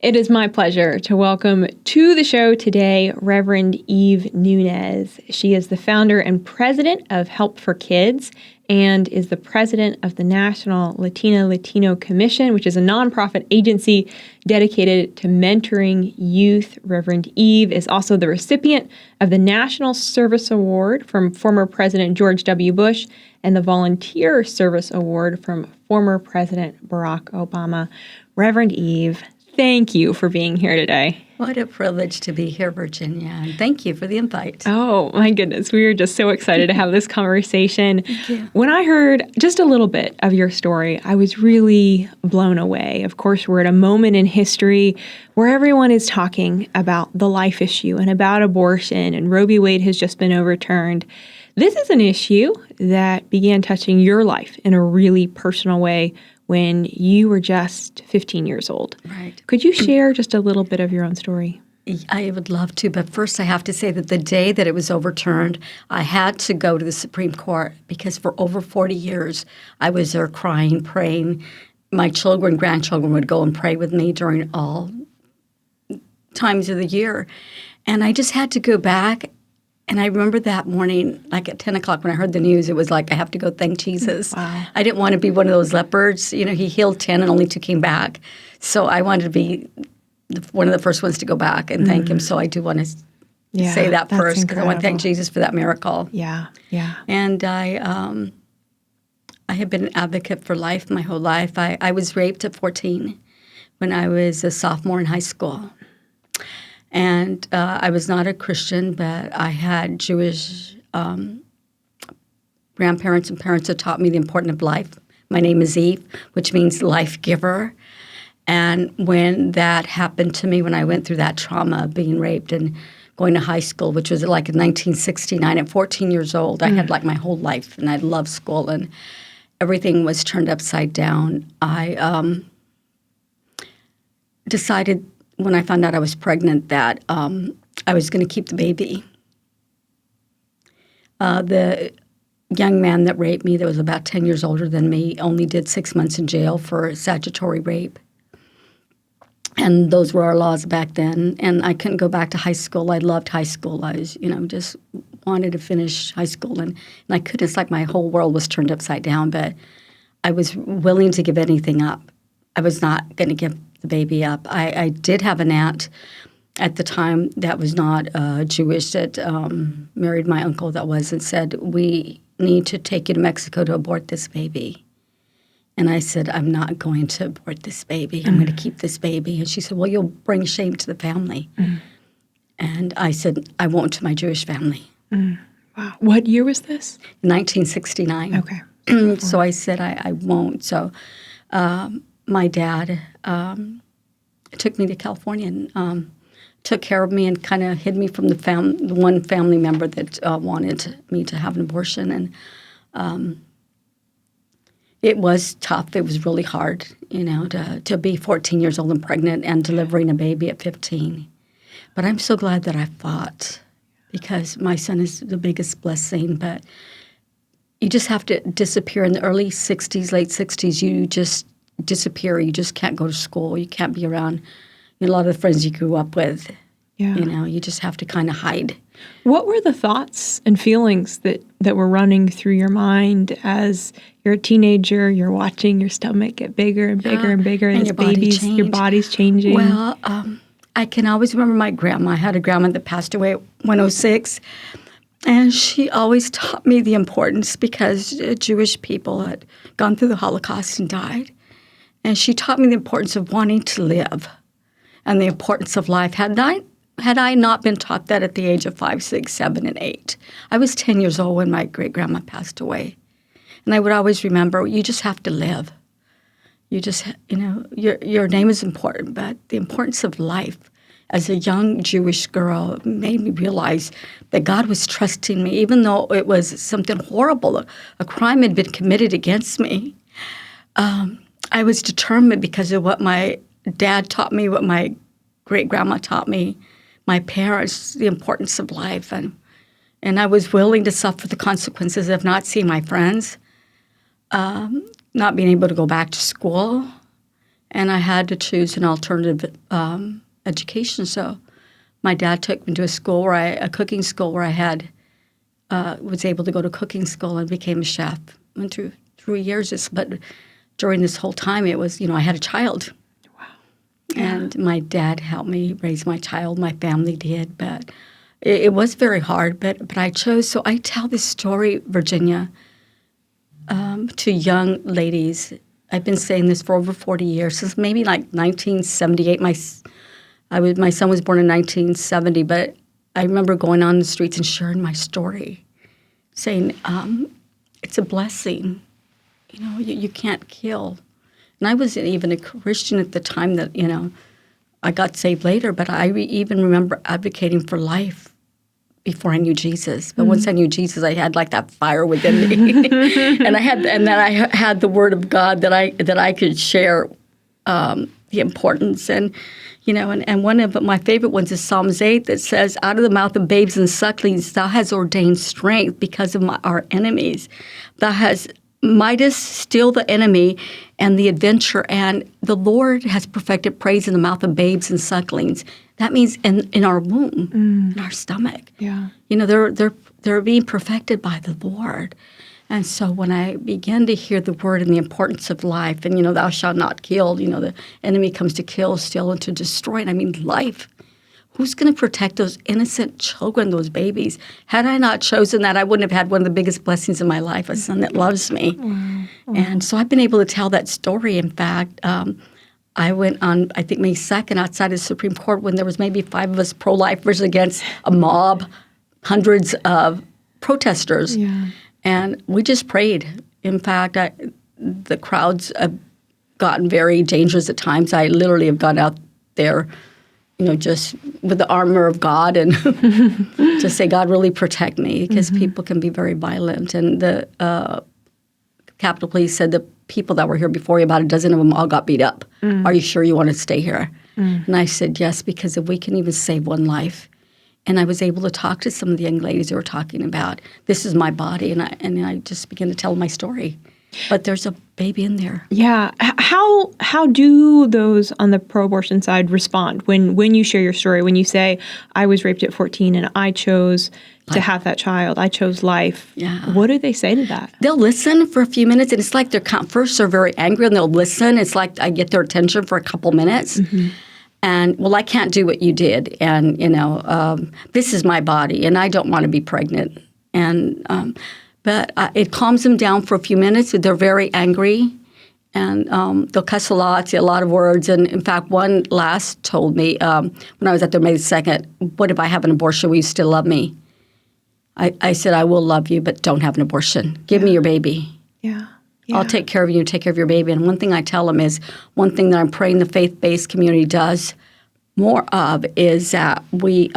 It is my pleasure to welcome to the show today Reverend Eve Nunez. She is the founder and president of Help for Kids and is the president of the National Latino Commission, which is a nonprofit agency dedicated to mentoring youth. Reverend Eve is also the recipient of the National Service Award from former President George W. Bush and the Volunteer Service Award from former President Barack Obama. Reverend Eve, thank you for being here today. What a privilege to be here, Virginia, and thank you for the invite. Oh, my goodness. We are just so excited to have this conversation. Thank you. When I heard just a little bit of your story, I was really blown away. Of course, we're at a moment in history where everyone is talking about the life issue and about abortion, and Roe v. Wade has just been overturned. This is an issue that began touching your life in a really personal way when you were just 15 years old. Right. Could you share just a little bit of your own story? I would love to, but first I have to say that the day that it was overturned, I had to go to the Supreme Court because for over 40 years I was there crying, praying. My children, grandchildren would go and pray with me during all times of the year. And I just had to go back. And I remember that morning, like at 10 o'clock when I heard the news, it was like, I have to go thank Jesus. Wow. I didn't want to be one of those lepers. You know, he healed 10 and only 2 came back. So I wanted to be one of the first ones to go back and thank him. So I do want to say that first because I want to thank Jesus for that miracle. Yeah. And I have been an advocate for life my whole life. I was raped at 14 when I was a sophomore in high school. And I was not a Christian, but I had Jewish grandparents and parents that taught me the importance of life. My name is Eve, which means life giver. And when that happened to me, when I went through that trauma of being raped and going to high school, which was like in 1969, at 14 years old, I had like my whole life, and I loved school, and everything was turned upside down. I decided when I found out I was pregnant that I was going to keep the baby. The young man that raped me, that was about 10 years older than me, only did 6 months in jail for statutory rape. And those were our laws back then. And I couldn't go back to high school. I loved high school. I was, just wanted to finish high school. And I couldn't. It's like my whole world was turned upside down. But I was willing to give anything up. I was not going to give the baby up. I did have an aunt at the time that was not Jewish that married my uncle that was and said, we need to take you to Mexico to abort this baby. And I said, I'm not going to abort this baby. I'm going to keep this baby. And she said, well, you'll bring shame to the family. And I said, I won't to my Jewish family. Wow. What year was this? 1969. Okay. So I said, I won't. So my dad took me to California and took care of me and kind of hid me from the one family member that wanted me to have an abortion. And it was tough. It was really hard, to be 14 years old and pregnant and delivering a baby at 15. But I'm so glad that I fought because my son is the biggest blessing. But you just have to disappear in the early 60s, late 60s. You just disappear. You just can't go to school. You can't be around a lot of the friends you grew up with. Yeah. You just have to kind of hide. What were the thoughts and feelings that were running through your mind as you're a teenager, you're watching your stomach get bigger and bigger and bigger, and your body's changing? Well, I can always remember my grandma. I had a grandma that passed away at 106, and she always taught me the importance because Jewish people had gone through the Holocaust and died. And she taught me the importance of wanting to live and the importance of life. Had I not been taught that at the age of 5, 6, 7, and 8, I was 10 years old when my great-grandma passed away. And I would always remember, you just have to live. You just, your name is important, but the importance of life as a young Jewish girl made me realize that God was trusting me, even though it was something horrible, a crime had been committed against me. I was determined because of what my dad taught me, what my great-grandma taught me, my parents, the importance of life. And I was willing to suffer the consequences of not seeing my friends, not being able to go back to school, and I had to choose an alternative education. So my dad took me to a cooking school where I had was able to go to cooking school and became a chef. Went through 3 years, but during this whole time, it was, I had a child. Wow. And my dad helped me raise my child. My family did, but it was very hard. But I chose. So I tell this story, Virginia, to young ladies. I've been saying this for over 40 years, since maybe like 1978. My son was born in 1970, but I remember going on the streets and sharing my story, saying, it's a blessing. You can't kill. And I wasn't even a Christian at the time that, I got saved later, but I even remember advocating for life before I knew Jesus. But once I knew Jesus, I had like that fire within me. and then I had the Word of God that I could share the importance. And one of my favorite ones is Psalms 8 that says, out of the mouth of babes and sucklings, thou hast ordained strength because of our enemies. Thou hast mightest still the enemy and the adventure, and the Lord has perfected praise in the mouth of babes and sucklings. That means in our womb, in our stomach. Yeah. They're being perfected by the Lord. And so when I began to hear the word and the importance of life, and, thou shalt not kill, the enemy comes to kill, steal, and to destroy. And I mean life. Who's going to protect those innocent children, those babies? Had I not chosen that, I wouldn't have had one of the biggest blessings in my life, a son that loves me. Mm-hmm. And so I've been able to tell that story. In fact, I went on, I think, May 2nd outside of the Supreme Court when there was maybe 5 of us pro-lifers against a mob, hundreds of protesters. Yeah. And we just prayed. In fact, the crowds have gotten very dangerous at times. I literally have gone out there, just with the armor of God and to say, God, really protect me, because people can be very violent. And the Capitol Police said the people that were here before you, about a dozen of them, all got beat up. Are you sure you want to stay here? And I said, yes, because if we can even save one life. And I was able to talk to some of the young ladies who were talking about, this is my body, and I just began to tell my story. But there's a baby in there. Yeah. How do those on the pro-abortion side respond when you share your story, when you say, I was raped at 14 and I chose to have that child, I chose life? Yeah. What do they say to that? They'll listen for a few minutes, and it's like first they're very angry, and they'll listen. It's like I get their attention for a couple minutes. Mm-hmm. And, well, I can't do what you did, and, this is my body, and I don't want to be pregnant. And but it calms them down for a few minutes. They're very angry, and they'll cuss a lot, say a lot of words. And, in fact, one last told me when I was at their May 2nd, what if I have an abortion? Will you still love me? I said, I will love you, but don't have an abortion. Give me your baby. Yeah. I'll take care of you, take care of your baby. And one thing I tell them is, one thing that I'm praying the faith-based community does more of is that we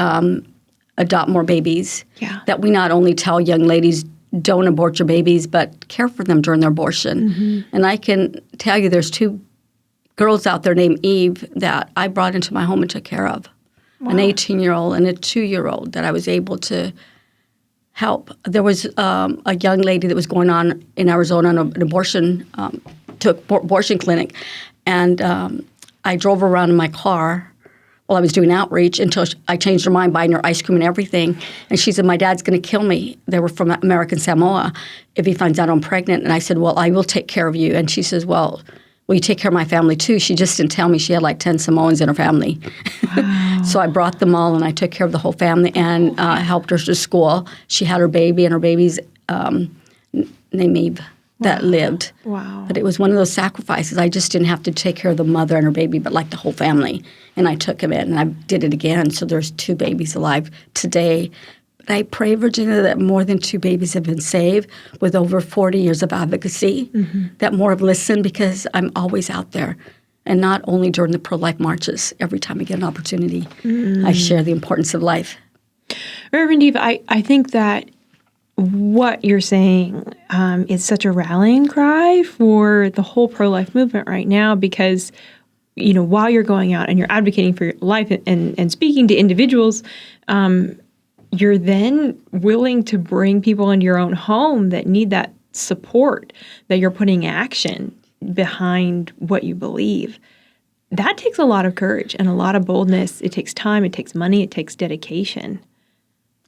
adopt more babies. Yeah. That we not only tell young ladies, don't abort your babies, but care for them during their abortion. Mm-hmm. And I can tell you there's 2 girls out there named Eve that I brought into my home and took care of. Wow. An 18-year-old and a 2-year-old that I was able to help. There was a young lady that was going on in Arizona on an abortion, to an abortion clinic, and I drove her around in my car while I was doing outreach until I changed her mind, buying her ice cream and everything. And she said, my dad's going to kill me. They were from American Samoa if he finds out I'm pregnant. And I said, well, I will take care of you. And she says, well, will you take care of my family too? She just didn't tell me she had like 10 Samoans in her family. Wow. So I brought them all, and I took care of the whole family and helped her to school. She had her baby, and her baby's named Eve that lived. Wow. But it was one of those sacrifices. I just didn't have to take care of the mother and her baby, but like the whole family. And I took him in, and I did it again. So there's 2 babies alive today. But I pray, Virginia, that more than 2 babies have been saved with over 40 years of advocacy, that more have listened, because I'm always out there. And not only during the pro-life marches, every time I get an opportunity, I share the importance of life. Reverend Eve, I think that what you're saying is such a rallying cry for the whole pro-life movement right now, because, while you're going out and you're advocating for your life and speaking to individuals, you're then willing to bring people into your own home that need that support, that you're putting action behind what you believe. that takes a lot of courage and a lot of boldness. It takes time, it takes money, it takes dedication.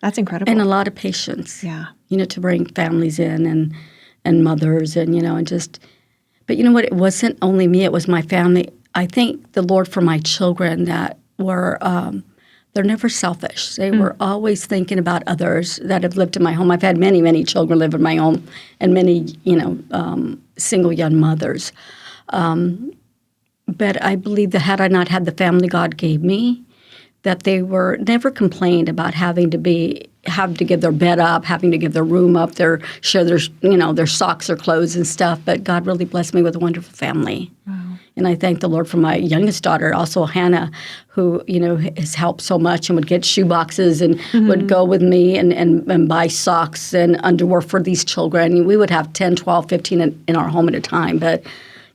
That's incredible. And a lot of patience. Yeah. To bring families in and mothers and just, but you know what? It wasn't only me, it was my family. I thank the Lord for my children that were, they're never selfish. They were always thinking about others that have lived in my home. I've had many, many children live in my home and many, single young mothers. But I believe that had I not had the family God gave me, that they were never complained about having to give their bed up, having to give their room up, share their socks or clothes and stuff. But God really blessed me with a wonderful family. Wow. And I thank the Lord for my youngest daughter, also Hannah, who, has helped so much and would get shoe boxes and would go with me and buy socks and underwear for these children. We would have 10, 12, 15 in our home at a time. But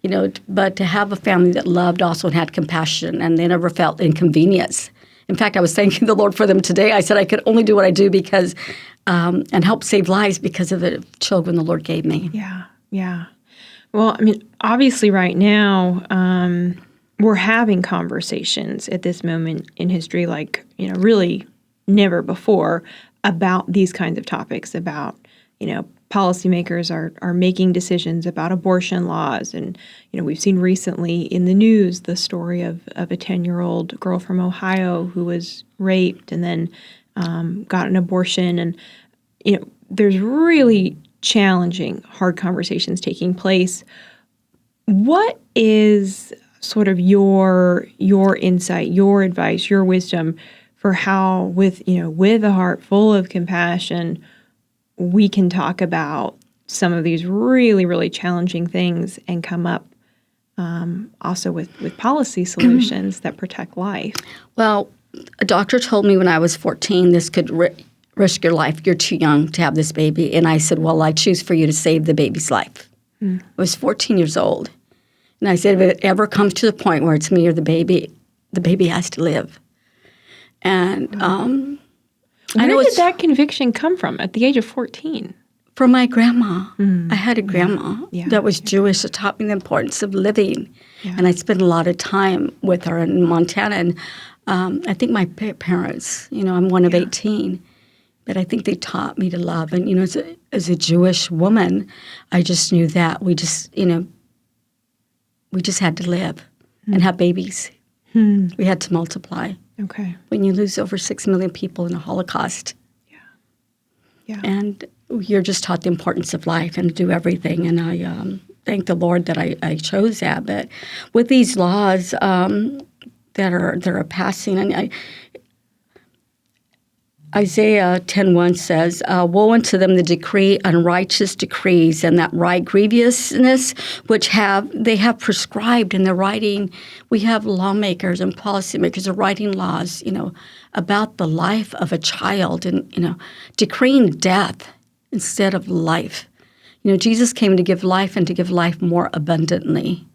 to have a family that loved also and had compassion, and they never felt inconvenience. In fact, I was thanking the Lord for them today. I said I could only do what I do because, and help save lives because of the children the Lord gave me. Yeah. Well, obviously right now, we're having conversations at this moment in history like, really never before about these kinds of topics, about, policymakers are making decisions about abortion laws. And, we've seen recently in the news the story of a 10-year-old girl from Ohio who was raped and then got an abortion. And, there's really challenging, hard conversations taking place. What is sort of your insight, your advice, your wisdom for how with a heart full of compassion, we can talk about some of these really, really challenging things and come up also with policy solutions that protect life? Well, a doctor told me when I was 14, this could risk your life. You're too young to have this baby. And I said, well, I choose for you to save the baby's life. I was 14 years old. And I said, if it ever comes to the point where it's me or the baby has to live. And where did that conviction come from at the age of 14? From my grandma. I had a grandma that was Jewish that taught me the importance of living. Yeah. And I spent a lot of time with her in Montana. And I think my parents, I'm one of 18, but I think they taught me to love. And, as a Jewish woman, I just knew that we just had to live and have babies. We had to multiply. Okay. When you lose over 6 million people in the Holocaust. Yeah. And you're just taught the importance of life and to do everything. And I thank the Lord that I chose that. But with these laws that are passing, and Isaiah 10:1 says, woe unto them that decree unrighteous decrees, and that write grievousness which they have prescribed in their writing. We have lawmakers and policymakers are writing laws, about the life of a child and, decreeing death instead of life. Jesus came to give life and to give life more abundantly.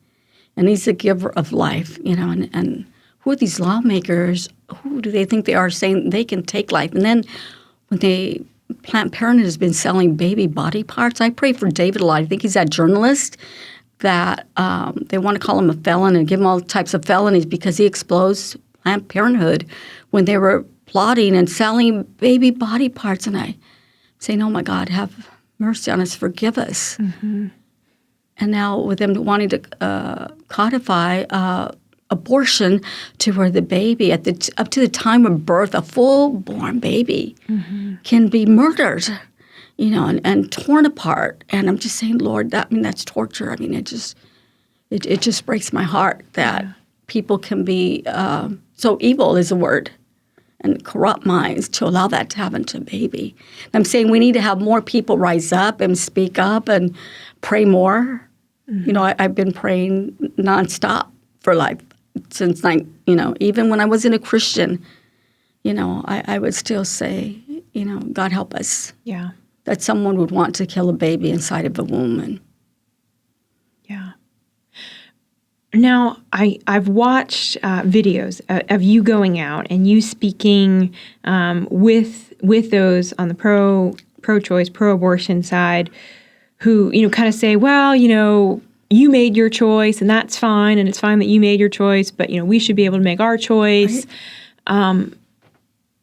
And he's the giver of life, and who are these lawmakers? Who do they think they are saying they can take life? And then when Planned Parenthood has been selling baby body parts, I pray for David a lot. I think he's that journalist that they want to call him a felon and give him all types of felonies because he exposed Planned Parenthood when they were plotting and selling baby body parts. And I say, oh my God, have mercy on us, forgive us. Mm-hmm. And now with them wanting to codify abortion to where the baby, up to the time of birth, a full-born baby can be murdered, and torn apart. And I'm just saying, Lord, that's torture. It just breaks my heart that people can be so evil is a word, and corrupt minds to allow that to happen to a baby. And I'm saying we need to have more people rise up and speak up and pray more. I've been praying nonstop for life since, even when I wasn't a Christian, I would still say, God help us. Yeah. That someone would want to kill a baby inside of a womb. Yeah. Now, I've watched videos of you going out and you speaking with those on the pro-choice, pro-abortion side who, kind of say, well, you made your choice and that's fine, and it's fine that you made your choice, but we should be able to make our choice. Right.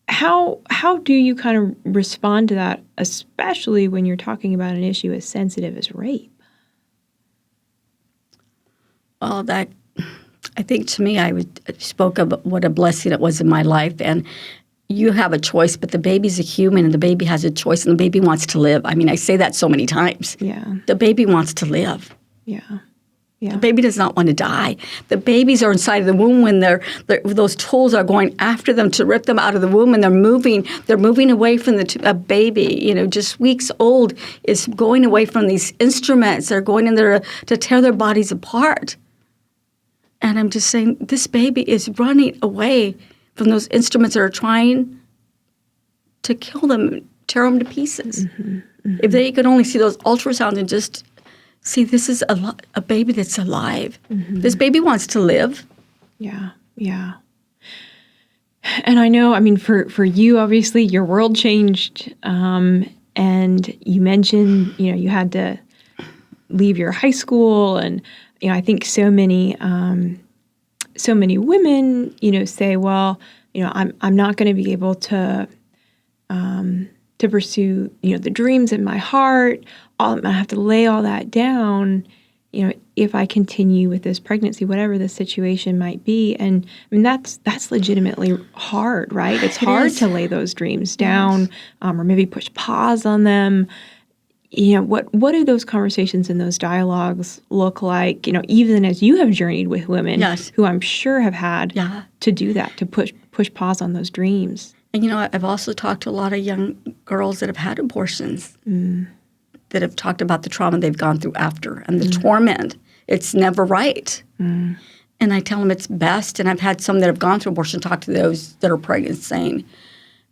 How do you kind of respond to that, especially when you're talking about an issue as sensitive as rape? Well, I think to me, I spoke of what a blessing it was in my life, and you have a choice, but the baby's a human, and the baby has a choice, and the baby wants to live. I mean, I say that so many times. Yeah. The baby wants to live. Yeah. Yeah. The baby does not want to die. The babies are inside of the womb when those tools are going after them to rip them out of the womb, and they're moving away from a baby, just weeks old, is going away from these instruments. They're going in there to tear their bodies apart. And I'm just saying, this baby is running away from those instruments that are trying to kill them, tear them to pieces. Mm-hmm, mm-hmm. If they could only see those ultrasounds and just see, this is a baby that's alive. Mm-hmm. This baby wants to live. Yeah, yeah. And I know, for you, obviously, your world changed. And you mentioned, you had to leave your high school. And, I think so many women, say, well, I'm not going to be able to pursue, the dreams in my heart. I have to lay all that down, if I continue with this pregnancy, whatever the situation might be. And that's legitimately hard, right? It's hard to lay those dreams down, or maybe push pause on them. What do those conversations and those dialogues look like, even as you have journeyed with women who I'm sure have had to do that, to push pause on those dreams? And, I've also talked to a lot of young girls that have had abortions, that have talked about the trauma they've gone through after and the torment. It's never right. And I tell them it's best. And I've had some that have gone through abortion talk to those that are pregnant saying,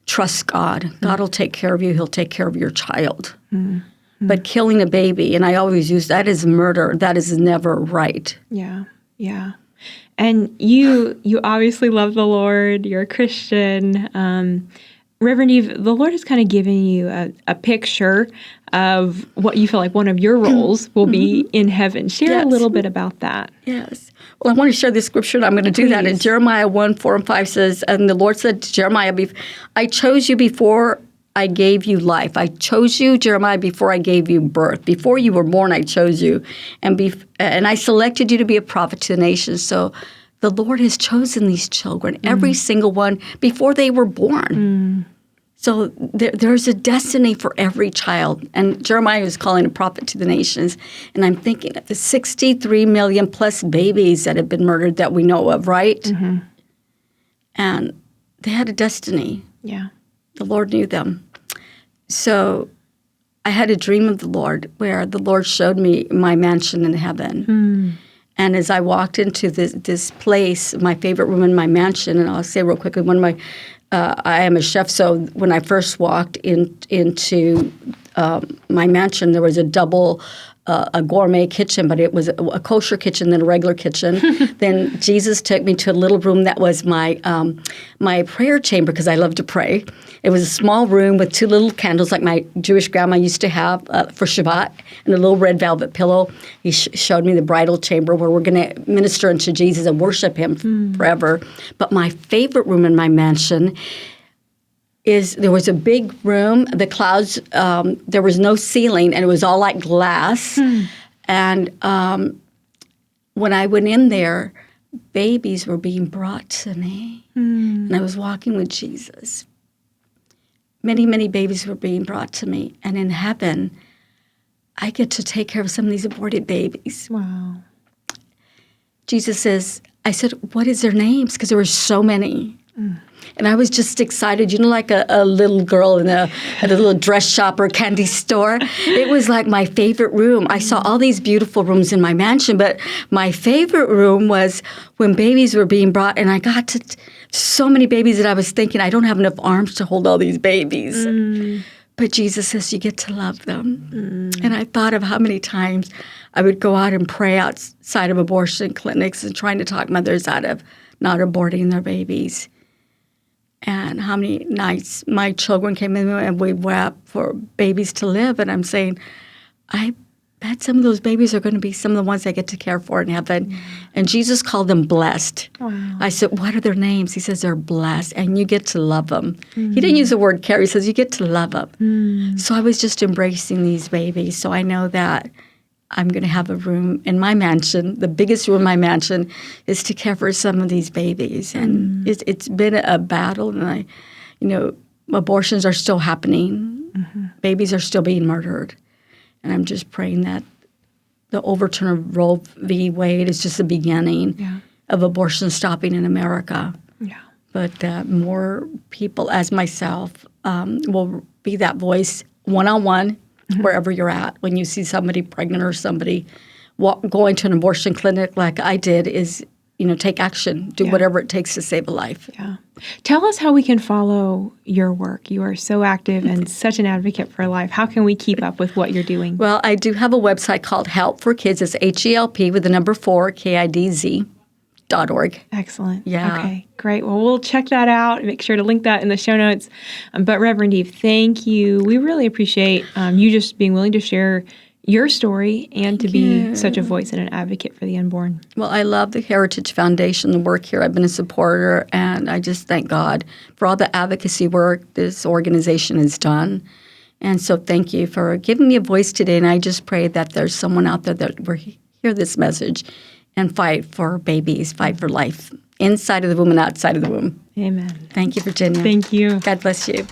trust God. God will take care of you. He'll take care of your child. But killing a baby, and I always use that as murder, that is never right. Yeah, yeah. And you obviously love the Lord. You're a Christian. Reverend Eve, the Lord has kind of given you a picture of what you feel like one of your roles will be in heaven. Share a little bit about that. Yes. Well, I want to share this scripture, and I'm going to do that. In Jeremiah 1:4-5 says, and the Lord said to Jeremiah, I chose you before I gave you life. I chose you, Jeremiah, before I gave you birth. Before you were born, I chose you. And I selected you to be a prophet to the nations. So the Lord has chosen these children, every single one, before they were born. So there's a destiny for every child. And Jeremiah is calling a prophet to the nations. And I'm thinking of the 63 million plus babies that have been murdered that we know of, right? Mm-hmm. And they had a destiny. Yeah. The Lord knew them. So I had a dream of the Lord where the Lord showed me my mansion in heaven. And as I walked into this place, my favorite room in my mansion, and I'll say real quickly, I am a chef, so when I first walked into my mansion, there was a gourmet kitchen, but it was a kosher kitchen than a regular kitchen. Then Jesus took me to a little room that was my prayer chamber, because I love to pray. It was a small room with 2 little candles like my Jewish grandma used to have for Shabbat, and a little red velvet pillow. He showed me the bridal chamber where we're going to minister unto Jesus and worship him forever. But my favorite room in my mansion is there was a big room, the clouds, there was no ceiling, and it was all like glass. And when I went in there, babies were being brought to me. And I was walking with Jesus. Many, many babies were being brought to me. And in heaven, I get to take care of some of these aborted babies. Wow. Jesus says, I said, what is their names? Because there were so many. And I was just excited, like a little girl at a little dress shop or candy store. It was like my favorite room. I saw all these beautiful rooms in my mansion, but my favorite room was when babies were being brought, and I got to so many babies that I was thinking, I don't have enough arms to hold all these babies. But Jesus says you get to love them. And I thought of how many times I would go out and pray outside of abortion clinics and trying to talk mothers out of not aborting their babies. And how many nights my children came in and we wept for babies to live. And I'm saying, I bet some of those babies are going to be some of the ones I get to care for in heaven. And Jesus called them blessed. Wow. I said, what are their names? He says, they're blessed, and you get to love them. He didn't use the word care. He says, you get to love them. So I was just embracing these babies. So I know that I'm going to have a room in my mansion. The biggest room in my mansion is to care for some of these babies. And it's been a battle. And abortions are still happening. Babies are still being murdered. And I'm just praying that the overturn of Roe v. Wade is just the beginning of abortion stopping in America. Yeah. But more people as myself will be that voice one-on-one wherever you're at. When you see somebody pregnant or somebody going to an abortion clinic like I did is, take action. Do whatever it takes to save a life. Yeah. Tell us how we can follow your work. You are so active and such an advocate for life. How can we keep up with what you're doing? Well, I do have a website called Help for Kids. It's HELP with the number 4, KIDZ.org. Excellent. Yeah. Okay, great. Well, we'll check that out. Make sure to link that in the show notes. But Reverend Eve, thank you. We really appreciate you just being willing to share your story and to be such a voice and an advocate for the unborn. Well, I love the Heritage Foundation, the work here. I've been a supporter, and I just thank God for all the advocacy work this organization has done. And so thank you for giving me a voice today, and I just pray that there's someone out there that will hear this message and fight for babies, fight for life, inside of the womb and outside of the womb. Amen. Thank you, Virginia. Thank you. God bless you.